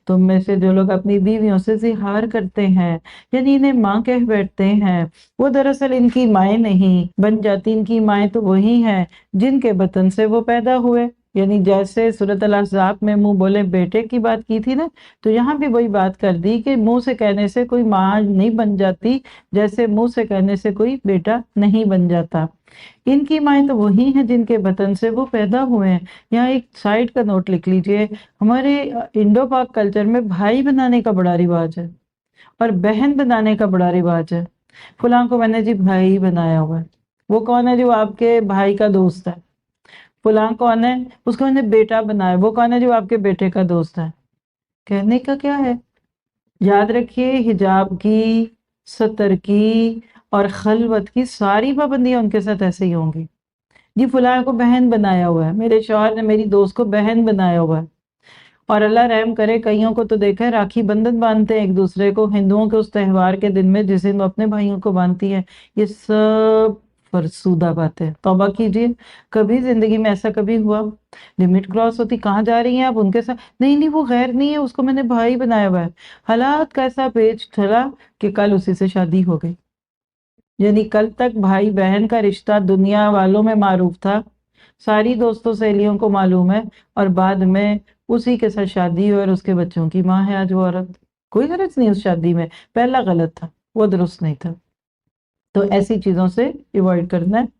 تم میں سے جو لوگ اپنی بیویوں سے زہار کرتے ہیں، یعنی انہیں ماں کہہ بیٹھتے ہیں، وہ دراصل ان کی مائیں نہیں بن جاتی، ان کی مائیں تو وہی ہیں جن کے بطن سے وہ پیدا ہوئے۔ یعنی جیسے سورۃ الاحزاب میں منہ بولے بیٹے کی بات کی تھی نا، تو یہاں بھی وہی بات کر دی کہ منہ سے کہنے سے کوئی ماں نہیں بن جاتی، جیسے منہ سے کہنے سے کوئی بیٹا نہیں بن جاتا۔ ان کی مائیں تو وہی ہیں جن کے بطن سے وہ پیدا ہوئے ہیں۔ یہاں ایک سائڈ کا نوٹ لکھ لیجئے، ہمارے انڈو پاک کلچر میں بھائی بنانے کا بڑا رواج ہے اور بہن بنانے کا بڑا رواج ہے۔ فلاں کو میں نے جی بھائی بنایا ہوا ہے، وہ کون ہے جو آپ کے بھائی کا دوست ہے؟ فلاں کون ہے، اس کو میں نے بیٹا بنایا، وہ کون ہے جو آپ کے بیٹے کا دوست ہے؟ کہنے کا کیا ہے؟ یاد رکھیے حجاب کی، ستر کی اور خلوت کی ساری پابندیاں ان کے ساتھ ایسے ہی ہوں گی۔ جی فلاں کو بہن بنایا ہوا ہے، میرے شوہر نے میری دوست کو بہن بنایا ہوا ہے۔ اور اللہ رحم کرے، کئیوں کو تو دیکھا ہے راکھی بندھن باندھتے ہیں ایک دوسرے کو ہندوؤں کے اس تہوار کے دن میں جس دن وہ اپنے بھائیوں کو باندھتی ہے۔ یہ سب فرسودہ باتیں، توبہ کیجئے۔ کبھی زندگی میں ایسا کبھی ہوا؟ لمٹ کراس ہوتی، کہاں جا رہی ہیں آپ ان کے ساتھ؟ نہیں نہیں وہ غیر نہیں ہے، اس کو میں نے بھائی بنایا ہوا ہے۔ حالات کا ایسا پیچ چلا کہ کل اسی سے شادی ہو گئی۔ یعنی کل تک بھائی بہن کا رشتہ دنیا والوں میں معروف تھا، ساری دوستوں سہیلیوں کو معلوم ہے، اور بعد میں اسی کے ساتھ شادی ہوئی اور اس کے بچوں کی ماں ہے آج وہ عورت۔ کوئی غرض نہیں اس شادی میں، پہلا غلط تھا، وہ درست نہیں تھا۔ تو ایسی چیزوں سے ایوائڈ کرنا ہے۔